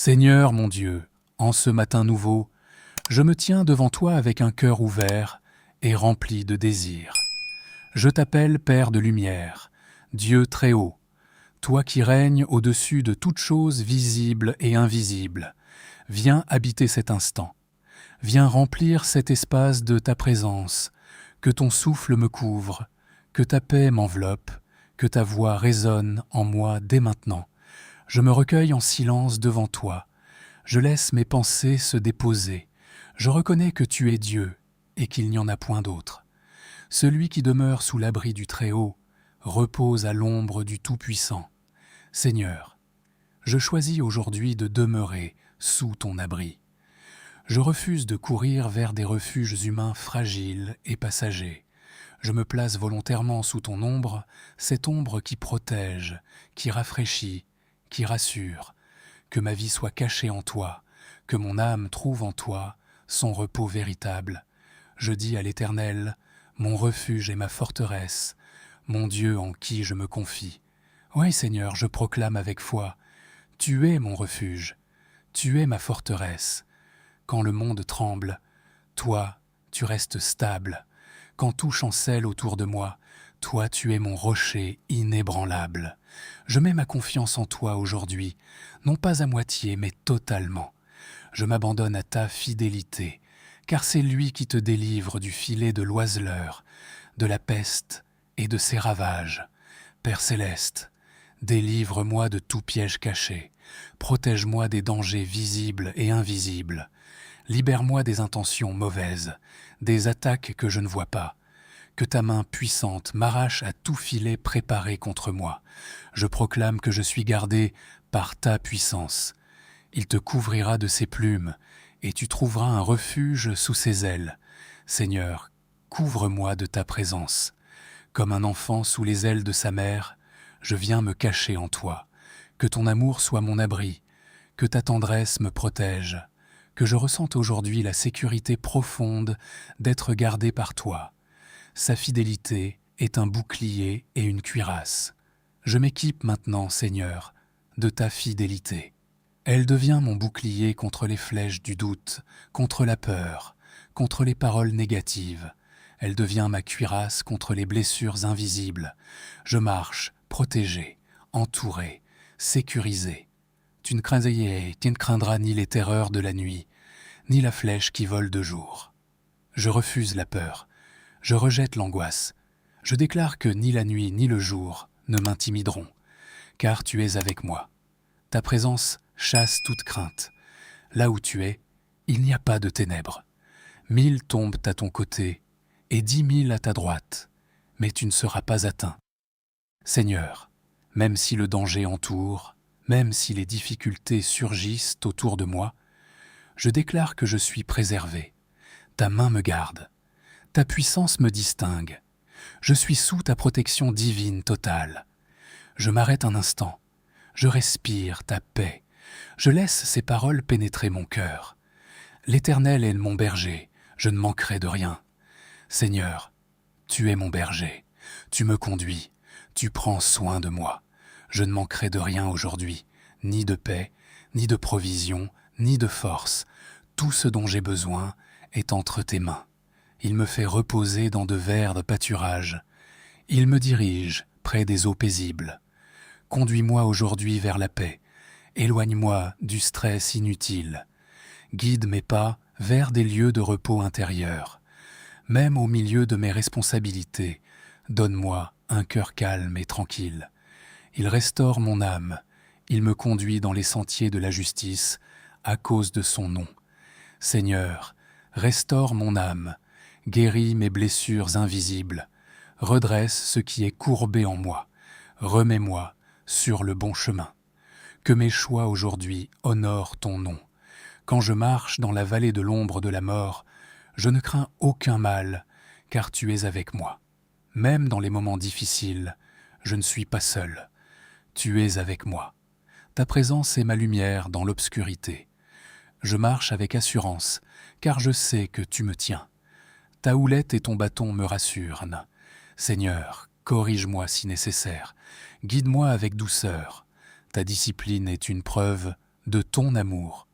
Seigneur mon Dieu, en ce matin nouveau, je me tiens devant toi avec un cœur ouvert et rempli de désirs. Je t'appelle Père de lumière, Dieu très haut, toi qui règnes au-dessus de toutes choses visibles et invisibles. Viens habiter cet instant, viens remplir cet espace de ta présence, que ton souffle me couvre, que ta paix m'enveloppe, que ta voix résonne en moi dès maintenant. Je me recueille en silence devant toi, je laisse mes pensées se déposer, je reconnais que tu es Dieu et qu'il n'y en a point d'autre. Celui qui demeure sous l'abri du Très-Haut repose à l'ombre du Tout-Puissant. Seigneur, je choisis aujourd'hui de demeurer sous ton abri. Je refuse de courir vers des refuges humains fragiles et passagers. Je me place volontairement sous ton ombre, cette ombre qui protège, qui rafraîchit, qui rassure, que ma vie soit cachée en toi, que mon âme trouve en toi son repos véritable. Je dis à l'Éternel, mon refuge et ma forteresse, mon Dieu en qui je me confie. Oui, Seigneur, je proclame avec foi, tu es mon refuge, tu es ma forteresse. Quand le monde tremble, toi, tu restes stable. Quand tout chancelle autour de moi, toi, tu es mon rocher inébranlable. Je mets ma confiance en toi aujourd'hui, non pas à moitié, mais totalement. Je m'abandonne à ta fidélité, car c'est lui qui te délivre du filet de l'oiseleur, de la peste et de ses ravages. Père céleste, délivre-moi de tout piège caché, protège-moi des dangers visibles et invisibles. Libère-moi des intentions mauvaises, des attaques que je ne vois pas. Que ta main puissante m'arrache à tout filet préparé contre moi. Je proclame que je suis gardé par ta puissance. Il te couvrira de ses plumes, et tu trouveras un refuge sous ses ailes. Seigneur, couvre-moi de ta présence. Comme un enfant sous les ailes de sa mère, je viens me cacher en toi. Que ton amour soit mon abri, que ta tendresse me protège, que je ressente aujourd'hui la sécurité profonde d'être gardé par toi. Sa fidélité est un bouclier et une cuirasse. Je m'équipe maintenant, Seigneur, de ta fidélité. Elle devient mon bouclier contre les flèches du doute, contre la peur, contre les paroles négatives. Elle devient ma cuirasse contre les blessures invisibles. Je marche, protégé, entouré, sécurisé. Tu ne craindras ni les terreurs de la nuit, ni la flèche qui vole de jour. Je refuse la peur. Je rejette l'angoisse. Je déclare que ni la nuit ni le jour ne m'intimideront, car tu es avec moi. Ta présence chasse toute crainte. Là où tu es, il n'y a pas de ténèbres. 1000 tombent à ton côté et 10 000 à ta droite, mais tu ne seras pas atteint. Seigneur, même si le danger entoure, même si les difficultés surgissent autour de moi, je déclare que je suis préservé. Ta main me garde. Ta puissance me distingue. Je suis sous ta protection divine totale. Je m'arrête un instant. Je respire ta paix. Je laisse ces paroles pénétrer mon cœur. L'Éternel est mon berger. Je ne manquerai de rien. Seigneur, tu es mon berger. Tu me conduis. Tu prends soin de moi. Je ne manquerai de rien aujourd'hui, ni de paix, ni de provision, ni de force. Tout ce dont j'ai besoin est entre tes mains. Il me fait reposer dans de verts pâturages. Il me dirige près des eaux paisibles. Conduis-moi aujourd'hui vers la paix. Éloigne-moi du stress inutile. Guide mes pas vers des lieux de repos intérieur. Même au milieu de mes responsabilités, donne-moi un cœur calme et tranquille. Il restaure mon âme. Il me conduit dans les sentiers de la justice à cause de son nom. Seigneur, restaure mon âme. Guéris mes blessures invisibles, redresse ce qui est courbé en moi, remets-moi sur le bon chemin. Que mes choix aujourd'hui honorent ton nom. Quand je marche dans la vallée de l'ombre de la mort, je ne crains aucun mal, car tu es avec moi. Même dans les moments difficiles, je ne suis pas seul. Tu es avec moi. Ta présence est ma lumière dans l'obscurité. Je marche avec assurance, car je sais que tu me tiens. Ta houlette et ton bâton me rassurent. Seigneur, corrige-moi si nécessaire. Guide-moi avec douceur. Ta discipline est une preuve de ton amour.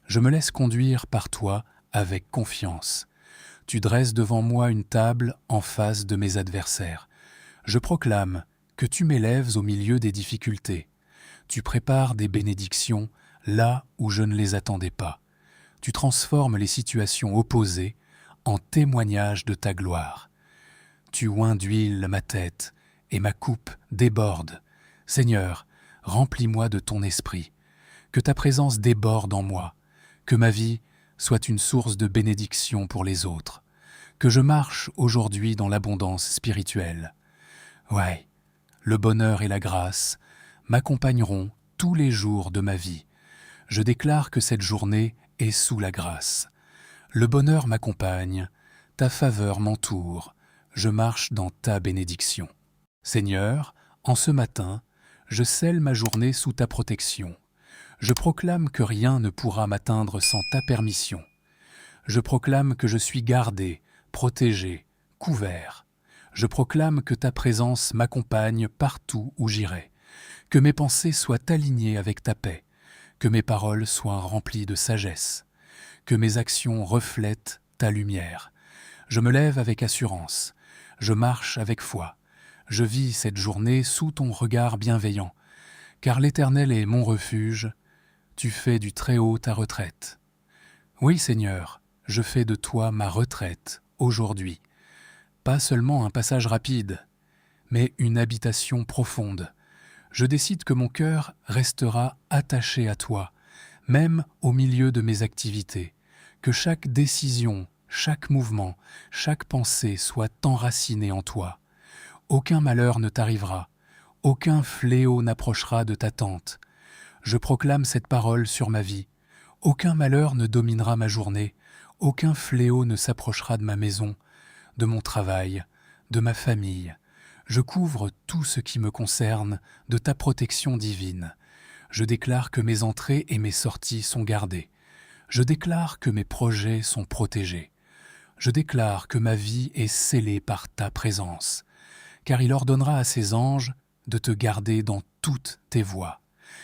Je me laisse conduire par toi avec confiance. Tu dresses devant moi une table en face de mes adversaires. Je proclame que tu m'élèves au milieu des difficultés. Tu prépares des bénédictions là où je ne les attendais pas. Tu transformes les situations opposées en témoignages de ta gloire. Tu oins d'huile ma tête et ma coupe déborde. Seigneur, remplis-moi de ton esprit. Que ta présence déborde en moi. Que ma vie soit une source de bénédiction pour les autres. Que je marche aujourd'hui dans l'abondance spirituelle. Ouais, le bonheur et la grâce m'accompagneront tous les jours de ma vie. Je déclare que cette journée est sous la grâce. Le bonheur m'accompagne, ta faveur m'entoure, je marche dans ta bénédiction. Seigneur, en ce matin, je scelle ma journée sous ta protection. Je proclame que rien ne pourra m'atteindre sans ta permission. Je proclame que je suis gardé, protégé, couvert. Je proclame que ta présence m'accompagne partout où j'irai, que mes pensées soient alignées avec ta paix, que mes paroles soient remplies de sagesse, que mes actions reflètent ta lumière. Je me lève avec assurance, je marche avec foi, je vis cette journée sous ton regard bienveillant, car l'Éternel est mon refuge, tu fais du Très-Haut ta retraite. Oui, Seigneur, je fais de toi ma retraite aujourd'hui. Pas seulement un passage rapide, mais une habitation profonde. Je décide que mon cœur restera attaché à toi, même au milieu de mes activités, que chaque décision, chaque mouvement, chaque pensée soit enracinée en toi. Aucun malheur ne t'arrivera, aucun fléau n'approchera de ta tente. Je proclame cette parole sur ma vie. Aucun malheur ne dominera ma journée, aucun fléau ne s'approchera de ma maison, de mon travail, de ma famille. Je couvre tout ce qui me concerne de ta protection divine. Je déclare que mes entrées et mes sorties sont gardées. Je déclare que mes projets sont protégés. Je déclare que ma vie est scellée par ta présence, car il ordonnera à ses anges de te garder dans toutes tes voies.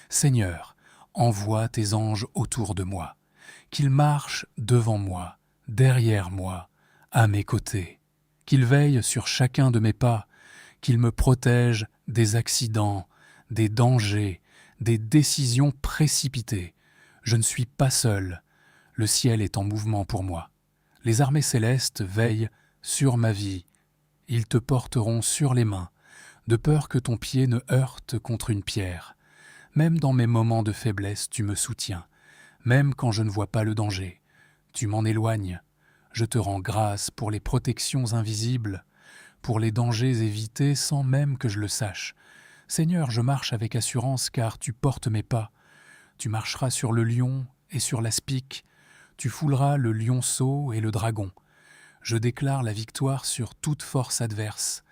Seigneur, envoie tes anges autour de moi, qu'ils marchent devant moi, derrière moi, à mes côtés, qu'ils veillent sur chacun de mes pas, qu'ils me protègent des accidents, des dangers, des décisions précipitées. Je ne suis pas seul, le ciel est en mouvement pour moi. Les armées célestes veillent sur ma vie, ils te porteront sur les mains, de peur que ton pied ne heurte contre une pierre. Même dans mes moments de faiblesse, tu me soutiens. Même quand je ne vois pas le danger, tu m'en éloignes. Je te rends grâce pour les protections invisibles, pour les dangers évités sans même que je le sache. Seigneur, je marche avec assurance car tu portes mes pas. Tu marcheras sur le lion et sur l'aspic. Tu fouleras le lionceau et le dragon. Je déclare la victoire sur toute force adverse.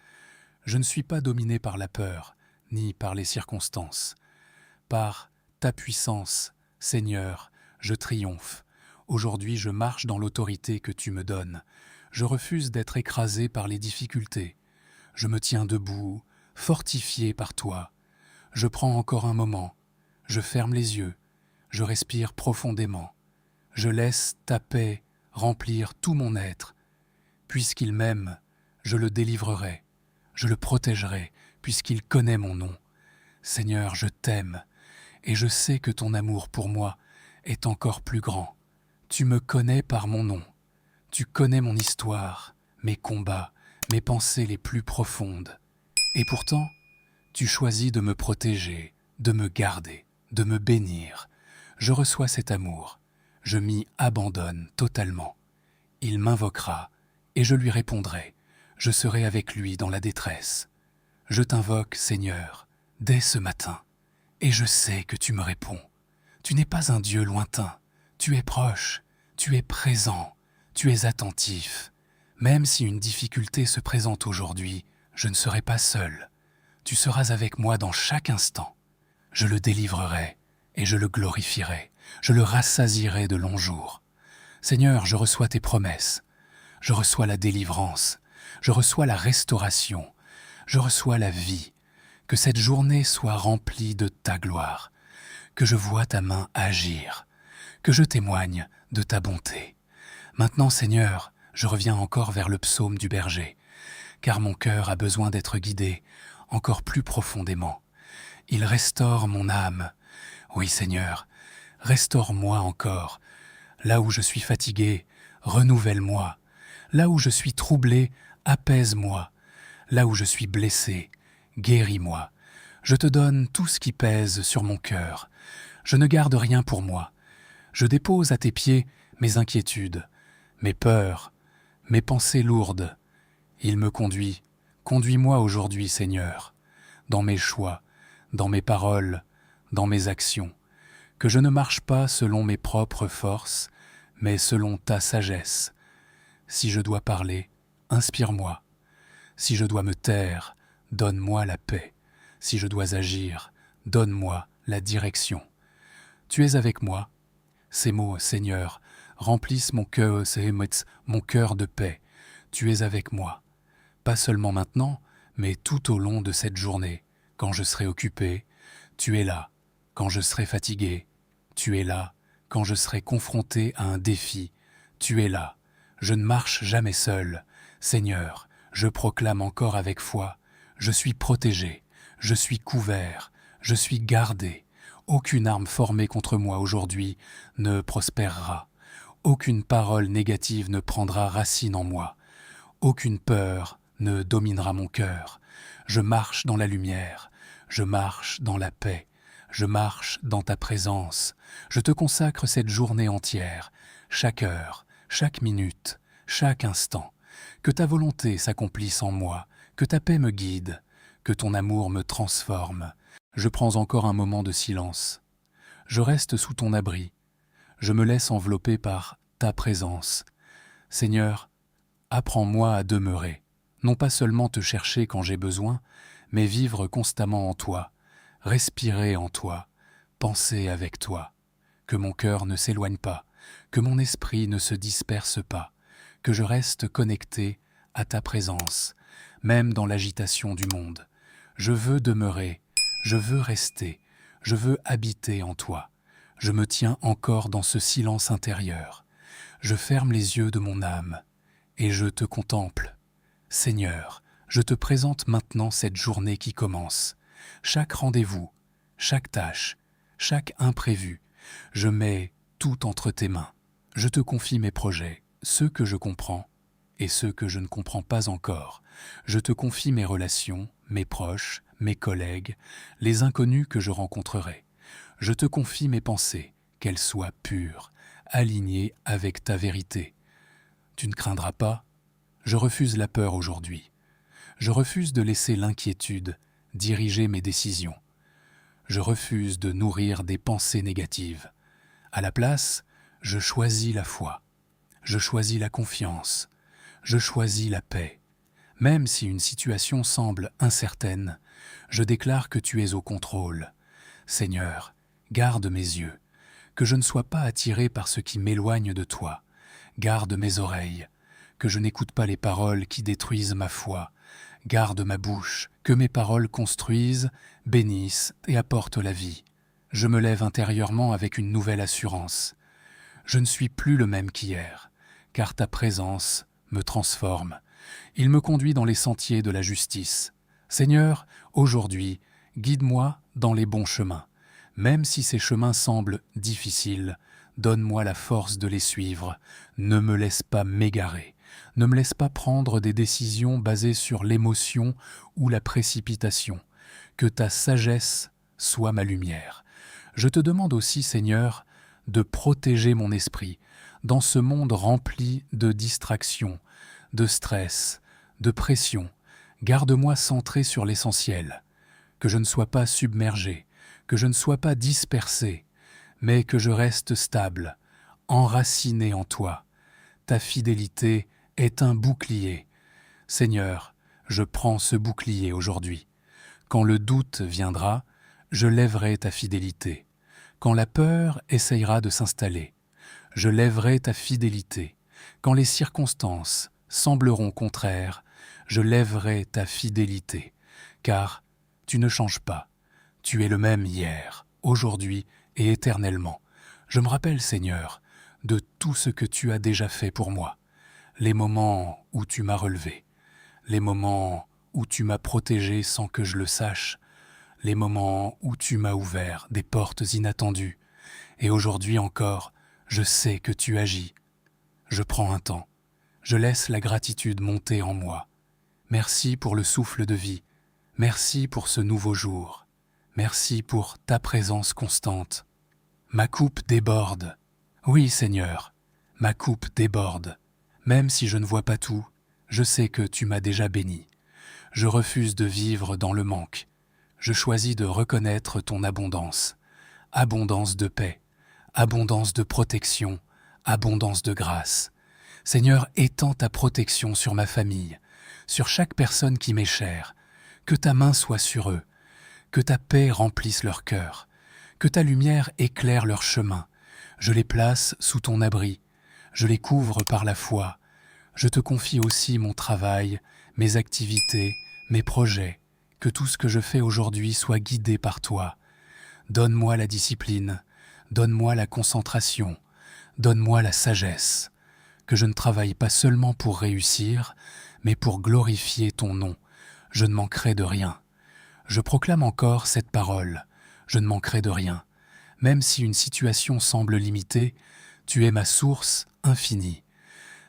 Je ne suis pas dominé par la peur, ni par les circonstances. Par ta puissance, Seigneur, je triomphe. Aujourd'hui, je marche dans l'autorité que tu me donnes. Je refuse d'être écrasé par les difficultés. Je me tiens debout, fortifié par toi. Je prends encore un moment. Je ferme les yeux. Je respire profondément. Je laisse ta paix remplir tout mon être. Puisqu'il m'aime, je le délivrerai. Je le protégerai, puisqu'il connaît mon nom. Seigneur, je t'aime, et je sais que ton amour pour moi est encore plus grand. Tu me connais par mon nom. Tu connais mon histoire, mes combats, mes pensées les plus profondes. Et pourtant, tu choisis de me protéger, de me garder, de me bénir. Je reçois cet amour. Je m'y abandonne totalement. Il m'invoquera, et je lui répondrai. Je serai avec lui dans la détresse. Je t'invoque, Seigneur, dès ce matin, et je sais que tu me réponds. Tu n'es pas un Dieu lointain, tu es proche, tu es présent, tu es attentif. Même si une difficulté se présente aujourd'hui, je ne serai pas seul. Tu seras avec moi dans chaque instant. Je le délivrerai et je le glorifierai. Je le rassasierai de longs jours. Seigneur, je reçois tes promesses. Je reçois la délivrance. Je reçois la restauration. Je reçois la vie. Que cette journée soit remplie de ta gloire. que je vois ta main agir, que je témoigne de ta bonté. Maintenant, Seigneur, je reviens encore vers le psaume du berger, car mon cœur a besoin d'être guidé encore plus profondément. Il restaure mon âme. Oui, Seigneur, restaure-moi encore. Là où je suis fatigué, renouvelle-moi. Là où je suis troublé, apaise-moi. Là où je suis blessé, guéris-moi. Je te donne tout ce qui pèse sur mon cœur. Je ne garde rien pour moi. Je dépose à tes pieds mes inquiétudes, mes peurs, mes pensées lourdes. Il me conduit. Conduis-moi aujourd'hui, Seigneur, dans mes choix, dans mes paroles, dans mes actions. Que je ne marche pas selon mes propres forces, mais selon ta sagesse. Si je dois parler, inspire-moi. Si je dois me taire, donne-moi la paix. Si je dois agir, donne-moi la direction. Tu es avec moi. Ces mots, Seigneur, remplissent mon cœur de paix. Tu es avec moi. Pas seulement maintenant, mais tout au long de cette journée. Quand je serai occupé, tu es là. Quand je serai fatigué, tu es là. Quand je serai confronté à un défi, tu es là. Je ne marche jamais seul. Seigneur, je proclame encore avec foi. Je suis protégé, je suis couvert, je suis gardé. Aucune arme formée contre moi aujourd'hui ne prospérera. Aucune parole négative ne prendra racine en moi. Aucune peur ne dominera mon cœur. Je marche dans la lumière, je marche dans la paix, je marche dans ta présence. Je te consacre cette journée entière, chaque heure, chaque minute, chaque instant. Que ta volonté s'accomplisse en moi, que ta paix me guide, que ton amour me transforme. Je prends encore un moment de silence. Je reste sous ton abri. Je me laisse envelopper par ta présence. Seigneur, apprends-moi à demeurer, non pas seulement te chercher quand j'ai besoin, mais vivre constamment en toi, respirer en toi, penser avec toi. Que mon cœur ne s'éloigne pas, que mon esprit ne se disperse pas, que je reste connecté à ta présence, même dans l'agitation du monde. Je veux demeurer, je veux rester, je veux habiter en toi. Je me tiens encore dans ce silence intérieur. Je ferme les yeux de mon âme et je te contemple. Seigneur, je te présente maintenant cette journée qui commence. Chaque rendez-vous, chaque tâche, chaque imprévu, je mets tout entre tes mains. Je te confie mes projets, ceux que je comprends et ceux que je ne comprends pas encore. Je te confie mes relations, mes proches, mes collègues, les inconnus que je rencontrerai. Je te confie mes pensées, qu'elles soient pures, alignées avec ta vérité. Tu ne craindras pas? Je refuse la peur aujourd'hui. Je refuse de laisser l'inquiétude diriger mes décisions. Je refuse de nourrir des pensées négatives. À la place, je choisis la foi. Je choisis la confiance. Je choisis la paix. Même si une situation semble incertaine, je déclare que tu es au contrôle. Seigneur, garde mes yeux, que je ne sois pas attiré par ce qui m'éloigne de toi. Garde mes oreilles, que je n'écoute pas les paroles qui détruisent ma foi. Garde ma bouche, que mes paroles construisent, bénissent et apportent la vie. Je me lève intérieurement avec une nouvelle assurance. Je ne suis plus le même qu'hier, car ta présence me transforme. Il me conduit dans les sentiers de la justice. Seigneur, aujourd'hui, guide-moi dans les bons chemins. Même si ces chemins semblent difficiles, donne-moi la force de les suivre. Ne me laisse pas m'égarer. Ne me laisse pas prendre des décisions basées sur l'émotion ou la précipitation. Que ta sagesse soit ma lumière. Je te demande aussi, Seigneur, de protéger mon esprit dans ce monde rempli de distractions, de stress, de pression. Garde-moi centré sur l'essentiel. Que je ne sois pas submergé, que je ne sois pas dispersé, mais que je reste stable, enraciné en toi. Ta fidélité est un bouclier. Seigneur, je prends ce bouclier aujourd'hui. Quand le doute viendra, je lèverai ta fidélité. Quand la peur essayera de s'installer, je lèverai ta fidélité. Quand les circonstances sembleront contraires, je lèverai ta fidélité. Car tu ne changes pas. Tu es le même hier, aujourd'hui et éternellement. Je me rappelle, Seigneur, de tout ce que tu as déjà fait pour moi. Les moments où tu m'as relevé, les moments où tu m'as protégé sans que je le sache, les moments où tu m'as ouvert des portes inattendues. Et aujourd'hui encore, je sais que tu agis. Je prends un temps. Je laisse la gratitude monter en moi. Merci pour le souffle de vie. Merci pour ce nouveau jour. Merci pour ta présence constante. Ma coupe déborde. Oui, Seigneur, ma coupe déborde. Même si je ne vois pas tout, je sais que tu m'as déjà béni. Je refuse de vivre dans le manque. Je choisis de reconnaître ton abondance. Abondance de paix, abondance de protection, abondance de grâce. Seigneur, étends ta protection sur ma famille, sur chaque personne qui m'est chère. Que ta main soit sur eux, que ta paix remplisse leur cœur, que ta lumière éclaire leur chemin. Je les place sous ton abri, je les couvre par la foi. Je te confie aussi mon travail, mes activités, mes projets, que tout ce que je fais aujourd'hui soit guidé par toi. Donne-moi la discipline, donne-moi la concentration, donne-moi la sagesse, que je ne travaille pas seulement pour réussir, mais pour glorifier ton nom. Je ne manquerai de rien. Je proclame encore cette parole, je ne manquerai de rien. Même si une situation semble limitée, tu es ma source infinie.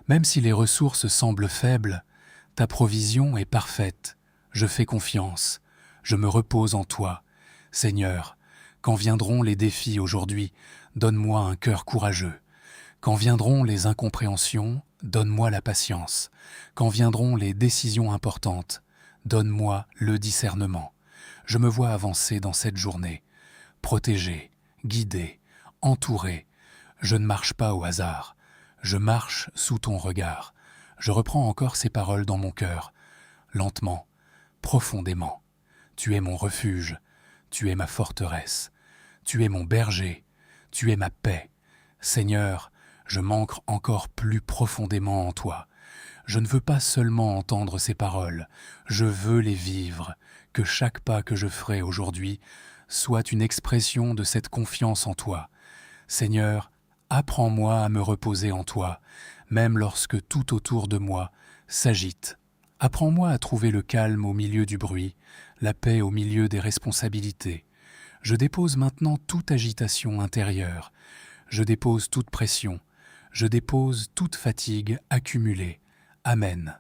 Même si les ressources semblent faibles, ta provision est parfaite. Je fais confiance, je me repose en toi. Seigneur, quand viendront les défis aujourd'hui, donne-moi un cœur courageux. Quand viendront les incompréhensions, donne-moi la patience. Quand viendront les décisions importantes, donne-moi le discernement. Je me vois avancer dans cette journée, protégé, guidé, entouré. Je ne marche pas au hasard, je marche sous ton regard. Je reprends encore ces paroles dans mon cœur, lentement, profondément. Tu es mon refuge, tu es ma forteresse, tu es mon berger, tu es ma paix. Seigneur, je m'ancre encore plus profondément en toi. Je ne veux pas seulement entendre ces paroles, je veux les vivre, que chaque pas que je ferai aujourd'hui soit une expression de cette confiance en toi. Seigneur, apprends-moi à me reposer en toi, même lorsque tout autour de moi s'agite. Apprends-moi à trouver le calme au milieu du bruit, la paix au milieu des responsabilités. Je dépose maintenant toute agitation intérieure, je dépose toute pression, je dépose toute fatigue accumulée. Amen.